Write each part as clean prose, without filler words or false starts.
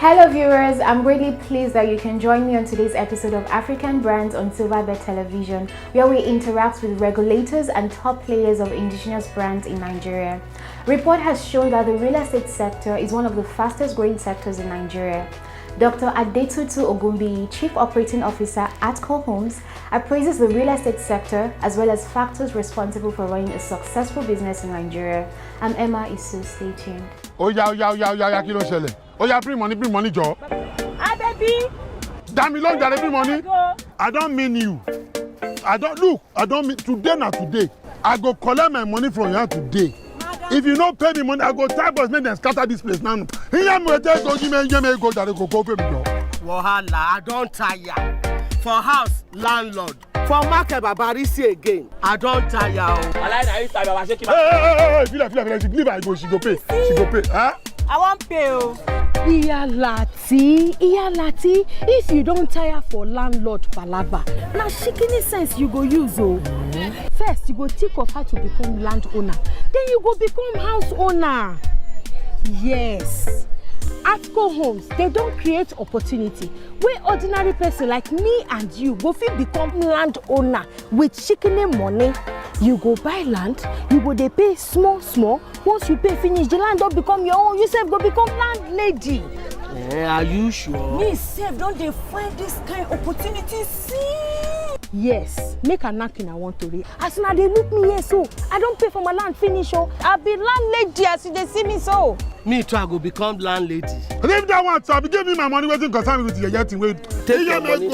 Hello viewers, I'm greatly pleased that you can join me on today's episode of African Brands on Silverbird Television, where we interact with regulators and top players of indigenous brands in Nigeria. Report has shown that the real estate sector is one of the fastest growing sectors in Nigeria. Dr. Adetutu Ogumbi, Chief Operating Officer at Atco Homes, appraises the real estate sector as well as factors responsible for running a successful business in Nigeria. I'm Emma Isu, stay tuned. Oh yeah, kilo shele. Oh yeah, bring money, Joe. Ah, baby. Damn, long that bring money. I don't mean you. I don't mean today, not today. I go collect my money from you today. If you don't pay me money, I go type us, make them scatter this place now. Wahala, I don't tire. For house, landlord. For market, Babarisi again. I don't tire. Hey, leave I go, she go pay. Huh? I won't pay. Iyalati, if you don't tire for landlord palava, now shikini sense you go use oh. First, you go think of how to become landowner. Then you go become house owner. Yes. Atco Homes, they don't create opportunity where ordinary person like me and you go fit become landowner with shikini money. You go buy land, you go dey pay small. Once you pay finish, the land don't become your own. You sef go become landlady. Are you sure? Me sef don't dey find this kind of opportunity. See? Yes, make a knocking I want to read. As soon as they look me here, so I don't pay for my land finish. Oh, I be landlady as they see me so. Me too, I go become landlady. Leave that one, sir. Give me my money. Waiting concern me with your getting. Wait. Take your money.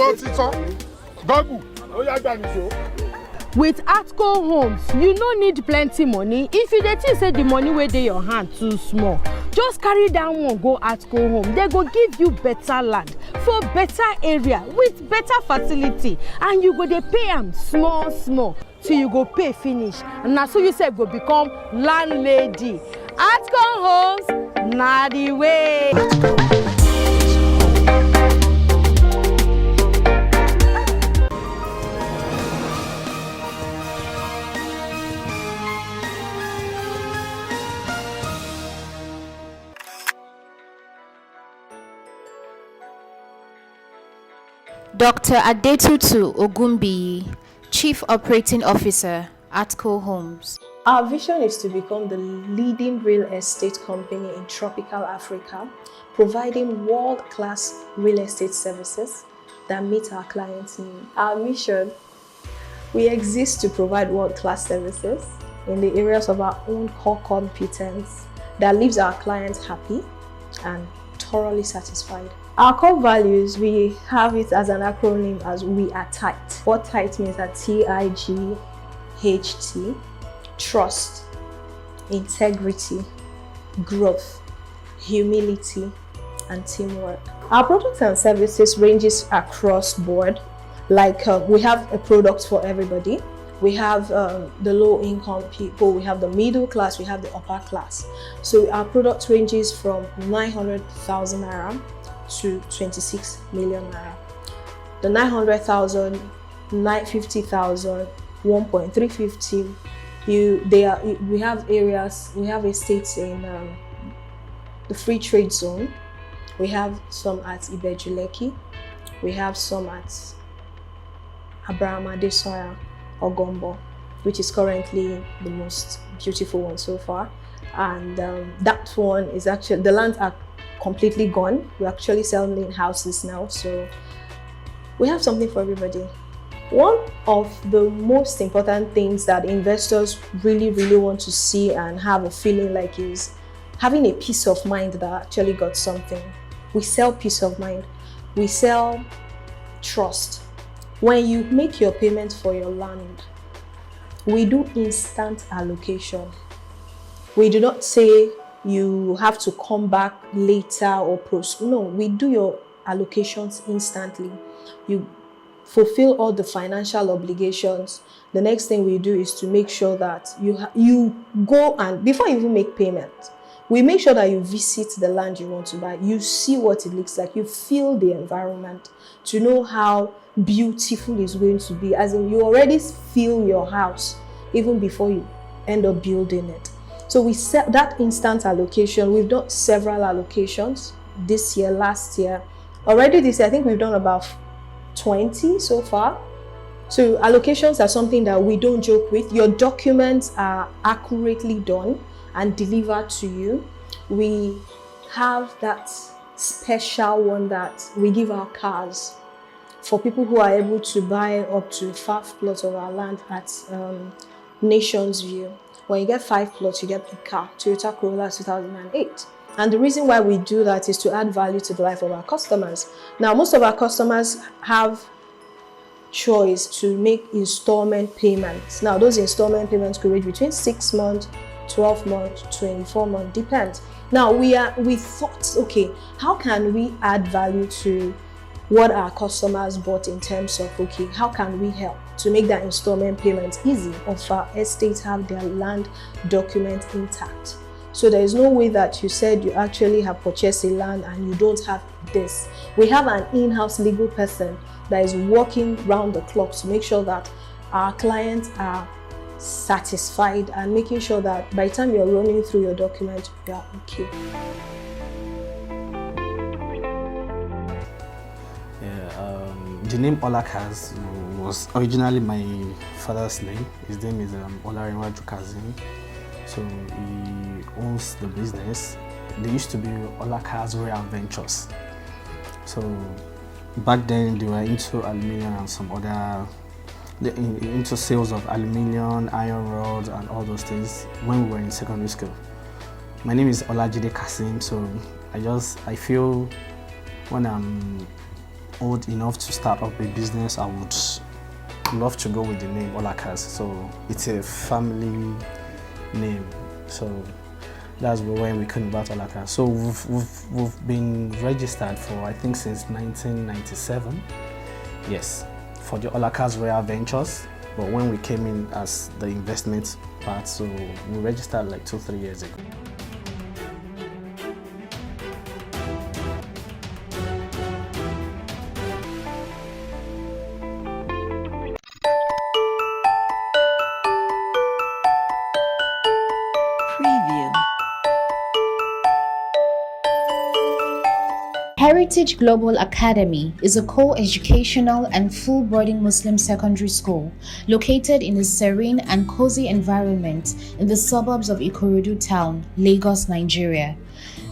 Babu. Oh yeah, so. With Atco Homes, you no need plenty money. If you dey say the money where dey your hand too small, just carry down one go Atco Home. They go give you better land for better area with better facility, and you go dey pay am small till you go pay finish. And na so you sef go become landlady. Atco Homes, na the way. Dr. Adetutu Ogumbi, Chief Operating Officer at Atco Homes. Our vision is to become the leading real estate company in tropical Africa, providing world-class real estate services that meet our clients' needs. Our mission, we exist to provide world-class services in the areas of our own core competence that leaves our clients happy and thoroughly satisfied. Our core values, we have it as an acronym as we are tight. What tight means are TIGHT, trust, integrity, growth, humility, and teamwork. Our products and services ranges across board. Like we have a product for everybody. We have the low income people, we have the middle class, we have the upper class. So our product ranges from 900,000 naira to 26 million naira. The 900,000, 950,000, 1.350. We have areas, we have estates in the free trade zone. We have some at Ibejuleki. We have some at Abraham Adesoya or Gombo, which is currently the most beautiful one so far. And that one is actually, the lands are completely gone. We're actually selling houses now, so we have something for everybody. One of the most important things that investors really want to see and have a feeling like is having a peace of mind that actually got something. We sell peace of mind. We sell trust. When you make your payment for your land, we do instant allocation. We do not say you have to come back later or no, we do your allocations instantly. You fulfill all the financial obligations. The next thing we do is to make sure that you go, and before you even make payment, we make sure that you visit the land you want to buy. You see what it looks like. You feel the environment to know how beautiful it's going to be. As in, you already feel your house even before you end up building it. So we set that instant allocation. We've done several allocations this year, last year. Already this year, I think we've done about 20 so far. So allocations are something that we don't joke with. Your documents are accurately done and delivered to you. We have that special one that we give our cars for people who are able to buy up to 5 plots of our land at Nations View. When you get 5 plots, you get a car, Toyota Corolla 2008. And the reason why we do that is to add value to the life of our customers. Now, most of our customers have choice to make installment payments. Now, those installment payments could range between 6 months, 12 months, 24 months, depends. Now, we thought, okay, how can we add value to what our customers bought in terms of, okay, how can we help to make that installment payment easy of our estates have their land document intact? So there is no way that you said you actually have purchased a land and you don't have this. We have an in-house legal person that is working round the clock to make sure that our clients are satisfied and making sure that by the time you're running through your document, you are okay. The name Olakass was originally my father's name. His name is Olakass. So he owns the business. They used to be Olakass Royal Ventures. So back then they were into aluminium and some other, into sales of aluminium, iron rods and all those things when we were in secondary school. My name is Olakass, so I feel when I'm old enough to start up a business, I would love to go with the name Olakass. So it's a family name. So that's when we came about Olakass. So we've been registered for, I think, since 1997. Yes, for the Olakass Royal Ventures. But when we came in as the investment part, so we registered like 2-3 years ago. Heritage Global Academy is a co-educational and full-boarding Muslim secondary school located in a serene and cozy environment in the suburbs of Ikorodu town, Lagos, Nigeria.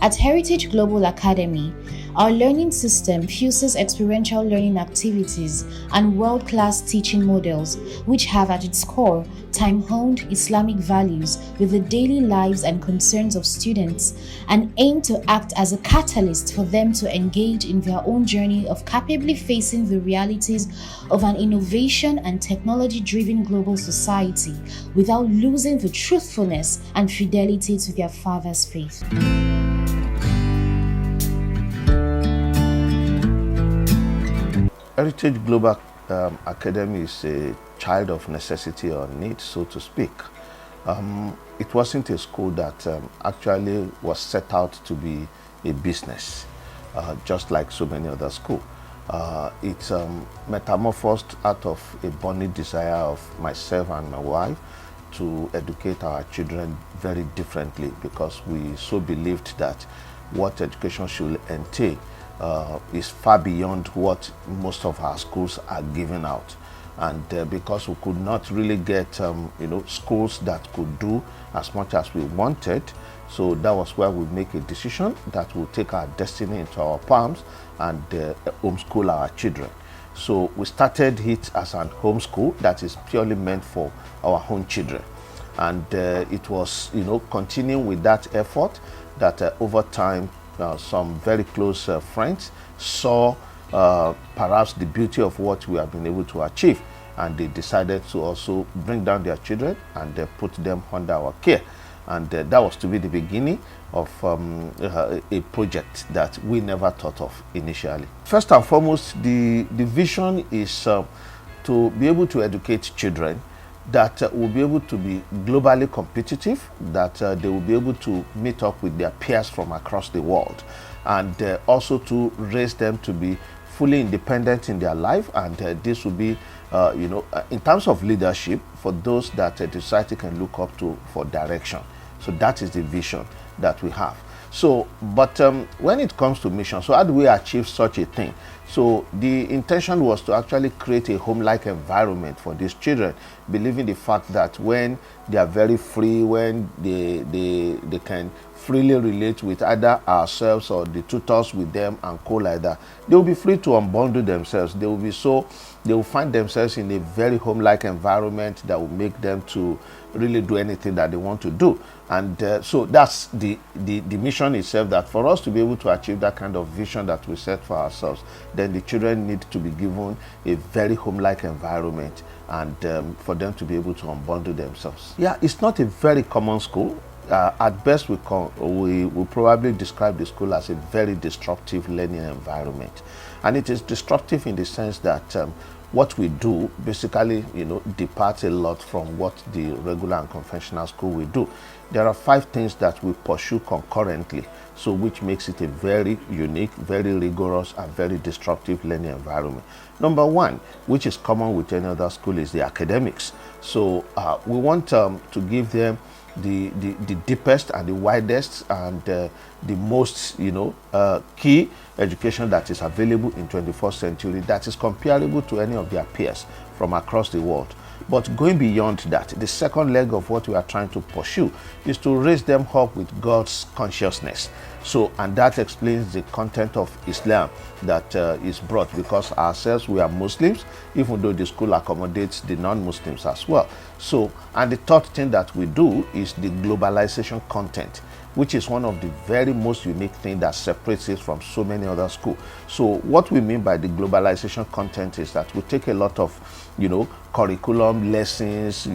At Heritage Global Academy, our learning system fuses experiential learning activities and world-class teaching models, which have at its core time-honed Islamic values with the daily lives and concerns of students, and aim to act as a catalyst for them to engage in their own journey of capably facing the realities of an innovation and technology-driven global society without losing the truthfulness and fidelity to their father's faith. Heritage Global Academy is a child of necessity or need, so to speak. It wasn't a school that actually was set out to be a business, just like so many other schools. It's metamorphosed out of a burning desire of myself and my wife to educate our children very differently, because we so believed that what education should entail is far beyond what most of our schools are giving out. And because we could not really get schools that could do as much as we wanted, so that was where we make a decision that we'll take our destiny into our palms and homeschool our children. So we started it as an homeschool that is purely meant for our own children, and it was continuing with that effort that over time some very close friends saw perhaps the beauty of what we have been able to achieve, and they decided to also bring down their children and put them under our care. And that was to be the beginning of a project that we never thought of initially. First and foremost, the vision is to be able to educate children that will be able to be globally competitive, that they will be able to meet up with their peers from across the world, and also to raise them to be fully independent in their life. And this will be, in terms of leadership, for those that the society can look up to for direction. So that is the vision that we have. So, but when it comes to mission, so how do we achieve such a thing? So the intention was to actually create a home-like environment for these children, believing the fact that when they are very free, when they can freely relate with either ourselves or the tutors with them and co like that, they will be free to unbundle themselves. They will find themselves in a very home-like environment that will make them to really do anything that they want to do. And so that's the mission itself, that for us to be able to achieve that kind of vision that we set for ourselves, then the children need to be given a very home-like environment, and for them to be able to unbundle themselves. Yeah, it's not a very common school. At best, we probably describe the school as a very disruptive learning environment. And it is disruptive in the sense that what we do basically, departs a lot from what the regular and conventional school will do. There are 5 things that we pursue concurrently, so which makes it a very unique, very rigorous, and very disruptive learning environment. Number 1, which is common with any other school, is the academics. So we want to give them the deepest and the widest and the most key education that is available in 21st century, that is comparable to any of their peers from across the world. But going beyond that, the second leg of what we are trying to pursue is to raise them up with God's consciousness. So, and that explains the content of Islam that is brought, because ourselves, we are Muslims, even though the school accommodates the non-Muslims as well. So, and the third thing that we do is the globalization content, which is one of the very most unique things that separates it from so many other schools. So what we mean by the globalization content is that we take a lot of, curriculum, lessons,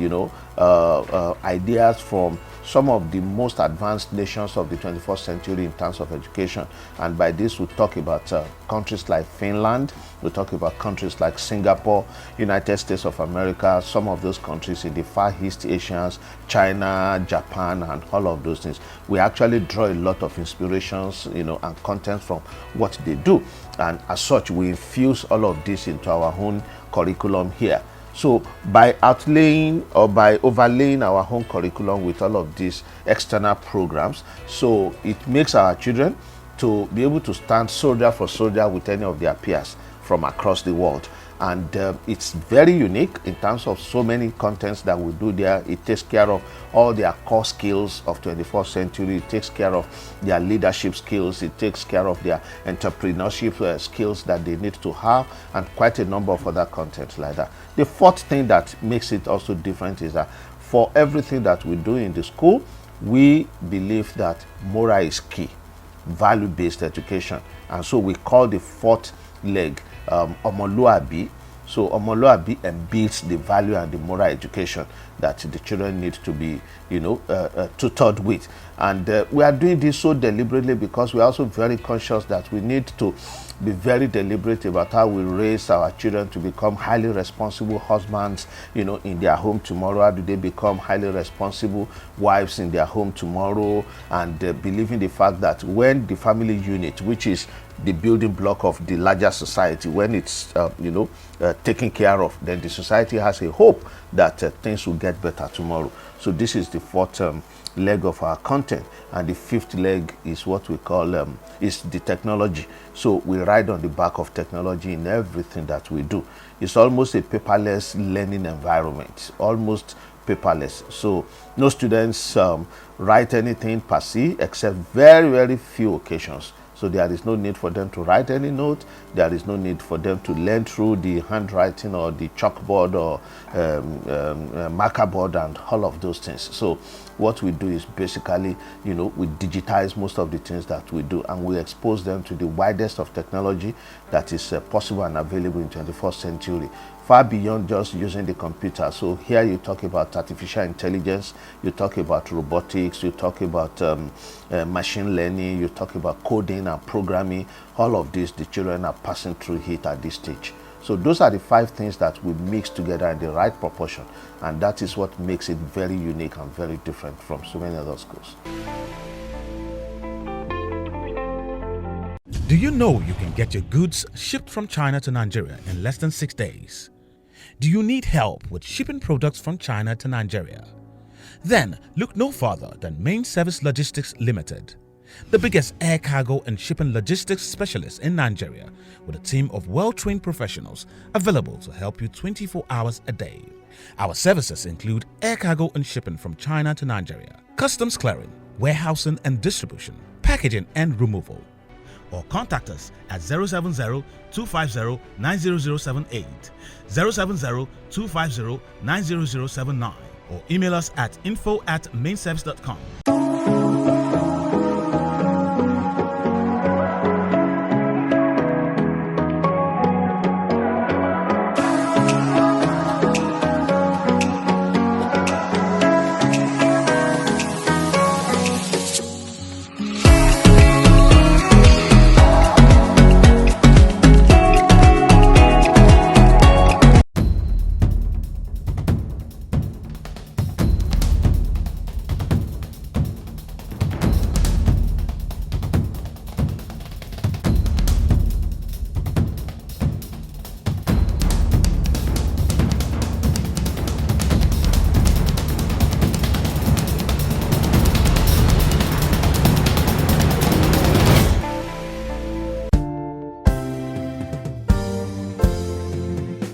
ideas from some of the most advanced nations of the 21st century in terms of education. And by this, we talk about countries like Finland, we talk about countries like Singapore, United States of America, some of those countries in the Far East Asians, China, Japan, and all of those things. We actually draw a lot of inspirations, and content from what they do. And as such, we infuse all of this into our own curriculum here. So by outlaying or by overlaying our home curriculum with all of these external programs, so it makes our children to be able to stand soldier for soldier with any of their peers from across the world. And it's very unique in terms of so many contents that we do there. It takes care of all their core skills of 21st century. It takes care of their leadership skills. It takes care of their entrepreneurship skills that they need to have, and quite a number of other contents like that. The fourth thing that makes it also different is that for everything that we do in the school, we believe that moral is key, value-based education. And so we call the fourth leg Omoluabi. So Omoluabi embeds the value and the moral education that the children need to be, tutored with. And we are doing this so deliberately because we are also very conscious that we need to be very deliberate about how we raise our children to become highly responsible husbands, in their home tomorrow. How do they become highly responsible wives in their home tomorrow? And believing the fact that when the family unit, which is the building block of the larger society, when it's taken care of, then the society has a hope that things will get better tomorrow. So this is the fourth leg of our content, and the fifth leg is what we call is the technology. So we ride on the back of technology in everything that we do. It's almost a paperless learning environment, almost paperless. So no students write anything per se, except very, very few occasions. So there is no need for them to write any note. There is no need for them to learn through the handwriting or the chalkboard or marker board and all of those things. So what we do is basically, we digitize most of the things that we do, and we expose them to the widest of technology that is possible and available in 21st century, far beyond just using the computer. So here you talk about artificial intelligence, you talk about robotics, you talk about machine learning, you talk about coding and programming. All of this, the children are passing through it at this stage. So those are the 5 things that we mix together in the right proportion, and that is what makes it very unique and very different from so many other schools. Do you know you can get your goods shipped from China to Nigeria in less than 6 days? Do you need help with shipping products from China to Nigeria? Then look no further than Main Service Logistics Limited. the biggest air cargo and shipping logistics specialist in Nigeria, with a team of well-trained professionals available to help you 24 hours a day. Our services include air cargo and shipping from China to Nigeria, customs clearing, warehousing and distribution, packaging and removal. Or contact us at 070-250-90078, 070-250-90079, or email us at info@mainservice.com.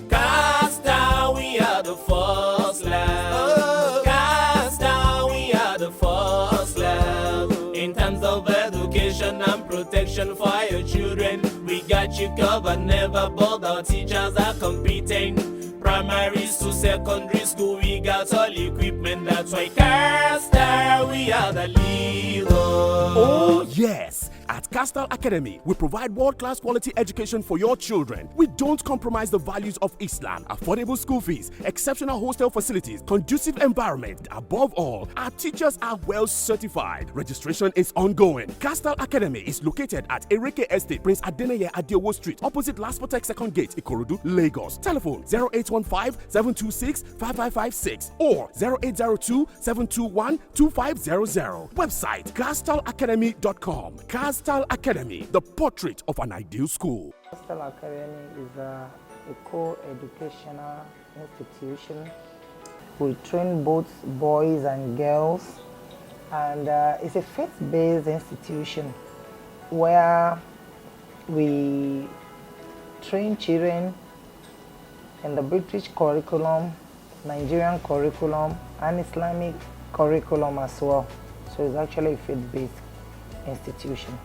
KAZTAL, we are the first love. KAZTAL, we are the first love. In terms of education and protection for your children, we got you covered, never bothered. Our teachers are competent. Primary to secondary school, we got all equipment. That's why KAZTAL, we are the leader. Oh yes! At KAZTAL Academy, we provide world-class quality education for your children. We don't compromise the values of Islam. Affordable school fees, exceptional hostel facilities, conducive environment. Above all, our teachers are well certified. Registration is ongoing. KAZTAL Academy is located at Ereke Estate, Prince Adeneye Adeowo Street, opposite Last Protect Second Gate, Ikorodu, Lagos. Telephone 0815-726-5556 or 0802-721-2500. Website KAZTALacademy.com. KAZTAL Academy, the portrait of an ideal school. KAZTAL Academy is a co-educational institution. We train both boys and girls, and it's a faith-based institution where we train children in the British curriculum, Nigerian curriculum, and Islamic curriculum as well. So it's actually a faith-based institution.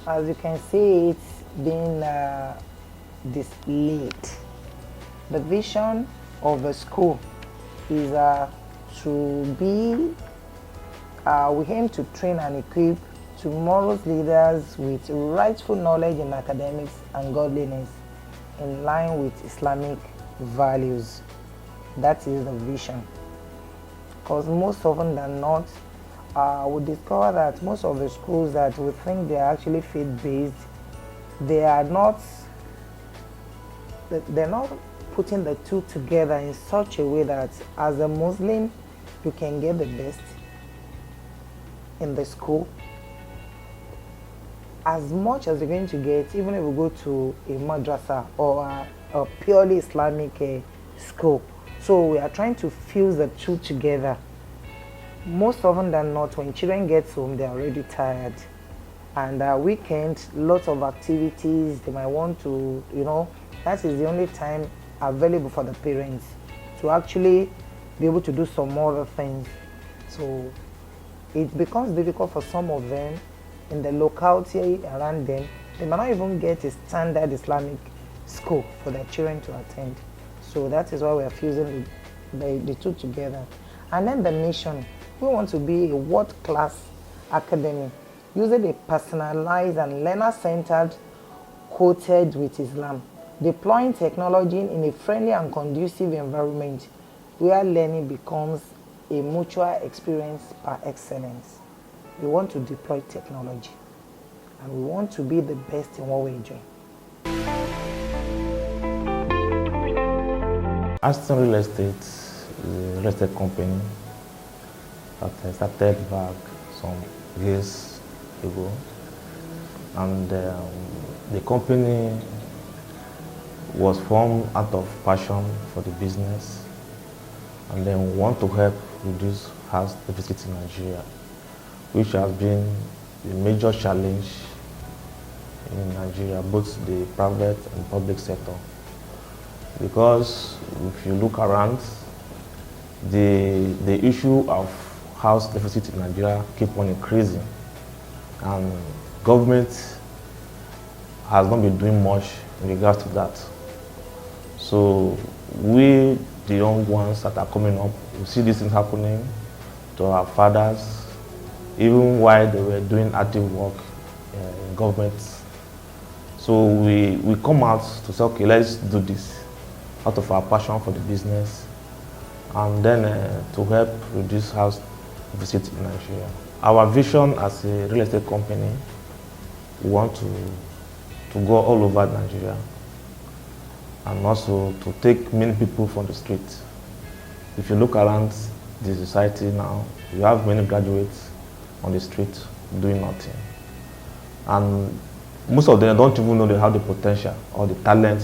As you can see, it's been displayed. The vision of the school is to be, we aim to train and equip tomorrow's leaders with rightful knowledge in academics and godliness in line with Islamic values. That is the vision. Because most often than not, we discover that most of the schools that we think they are actually faith-based, they're not putting the two together in such a way that as a Muslim, you can get the best in the school. As much as you're going to get, even if you go to a madrasa or a purely Islamic school. So we are trying to fuse the two together. Most often than not, when children get home, they're already tired. And weekend, lots of activities, they might want to, that is the only time available for the parents to actually be able to do some other things. So it becomes difficult for some of them in the locality around them. They might not even get a standard Islamic school for their children to attend. So that is why we are fusing the two together. And then the mission. We want to be a world-class academy, using a personalized and learner-centered, coated with Islam, deploying technology in a friendly and conducive environment where learning becomes a mutual experience par excellence. We want to deploy technology, and we want to be the best in what we do. ARTSON Real Estate is a real estate company that I started back some years ago, and the company was formed out of passion for the business, and then we want to help reduce house deficit in Nigeria, which has been a major challenge in Nigeria, both the private and public sector. Because if you look around, the issue of house deficit in Nigeria keep on increasing, and government has not been doing much in regards to that. So we, the young ones that are coming up, we see these things happening to our fathers, even while they were doing active work in government. So we come out to say, okay, let's do this out of our passion for the business, and then to help reduce house deficit in Nigeria. Our vision as a real estate company, we want to go all over Nigeria, and also to take many people from the street. If you look around the society now, you have many graduates on the street doing nothing. And most of them don't even know they have the potential or the talent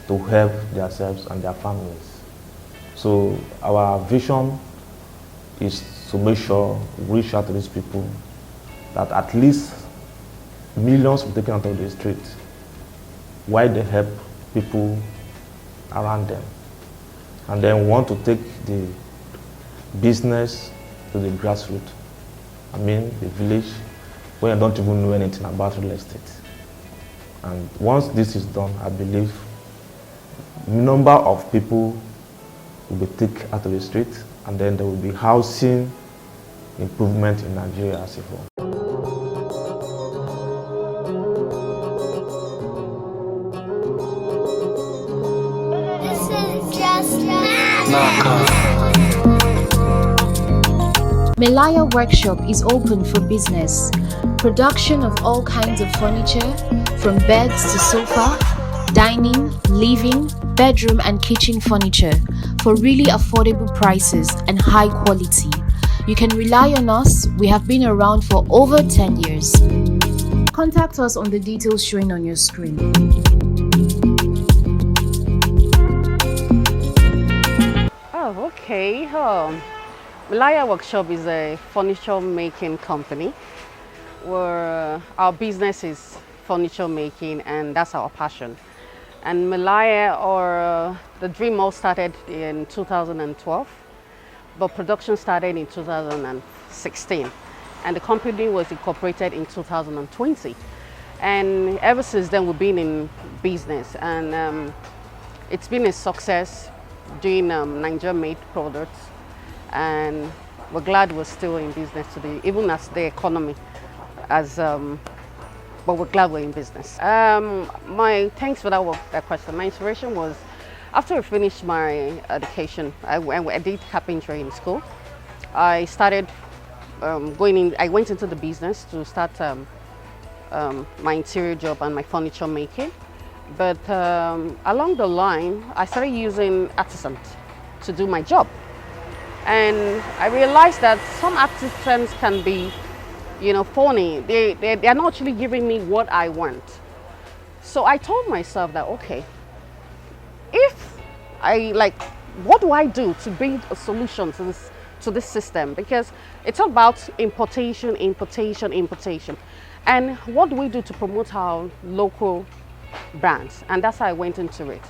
to help themselves and their families. So our vision is to make sure we reach out to these people, that at least millions will be taken out of the street while they help people around them. And then we want to take the business to the grassroots. I mean, the village where I don't even know anything about real estate. And once this is done, I believe the number of people will be taken out of the street, and then there will be housing improvement in Nigeria as a whole. MELEYA Workshop is open for business. Production of all kinds of furniture, from beds to sofa, dining, living, bedroom and kitchen furniture for really affordable prices and high quality. You can rely on us. We have been around for over 10 years. Contact us on the details showing on your screen. Oh, okay. MELEYA Workshop is a furniture making company where our business is furniture making, and that's our passion. And MELEYA, or the dream all started in 2012, but production started in 2016, and the company was incorporated in 2020. And ever since then, we've been in business, and it's been a success doing Nigerian-made products, and we're glad we're still in business today, even as the economy but we're glad we're in business. Thanks for that question. My inspiration was, after I finished my education, I did carpentry in school. I started I went into the business to start my interior job and my furniture making. But along the line, I started using ARTSON to do my job. And I realized that some artisans can be, phony. They're not actually giving me what I want. So I told myself that, okay, what do I do to bring a solution to this system? Because it's all about importation. And what do we do to promote our local brands? And that's how I went into it,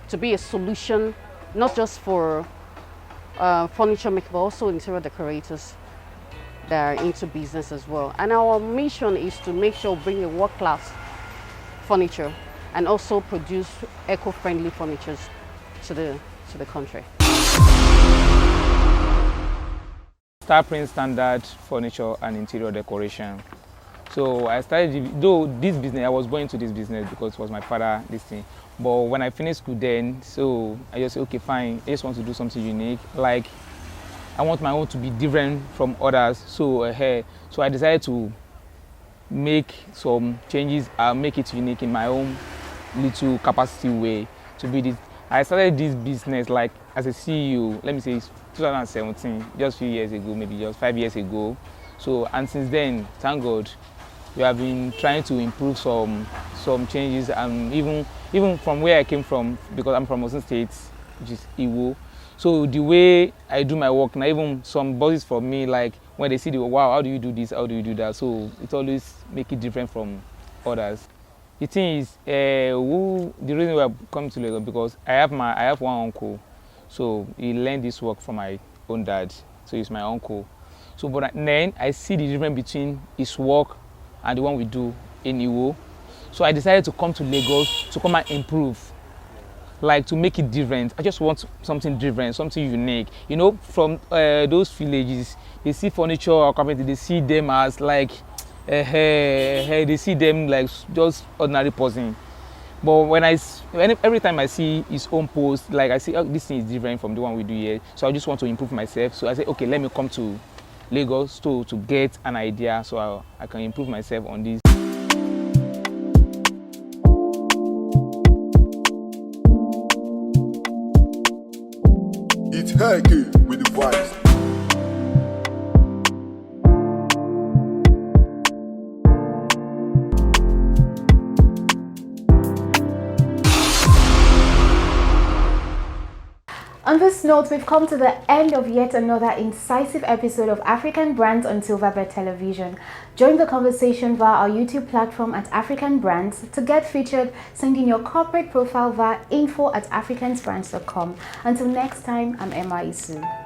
to be a solution, not just for furniture makers, but also interior decorators that are into business as well. And our mission is to make sure we bring a world-class furniture and also produce eco-friendly furniture to the country. STARPRINCE standard furniture and interior decoration. So I started, though this business, I was going to this business because it was my father, this thing. But when I finished school then, so I just said, okay, fine, I just want to do something unique. Like, I want my own to be different from others. So I decided to make some changes, make it unique in my own little capacity way to be this. I started this business like as a CEO, let me say it's 2017, just a few years ago, maybe just 5 years ago. So, and since then, thank God, we have been trying to improve some changes, and even from where I came from, because I'm from Osun State, which is Iwo. So the way I do my work now, even some bosses for me, like when they see the, wow, how do you do this, how do you do that? So it always make it different from others. The thing is, the reason why I come to Lagos, because I have one uncle, so he learned this work from my own dad, so he's my uncle. So but then I see the difference between his work and the one we do in Iwo. So I decided to come to Lagos to come and improve, like to make it different. I just want something different, something unique. You know, from those villages, they see furniture or carpentry, they see them as like, they see them like just ordinary person. But every time I see his own post, like I see, oh, this thing is different from the one we do here. So I just want to improve myself. So I say, okay, let me come to Lagos to get an idea so I can improve myself on this. It's Hagi with the vibes. On this note, we've come to the end of yet another incisive episode of African Brands on Silverbird Television. Join the conversation via our YouTube platform at African Brands. To get featured, send in your corporate profile via info@africansbrands.com. Until next time, I'm Emma Isu.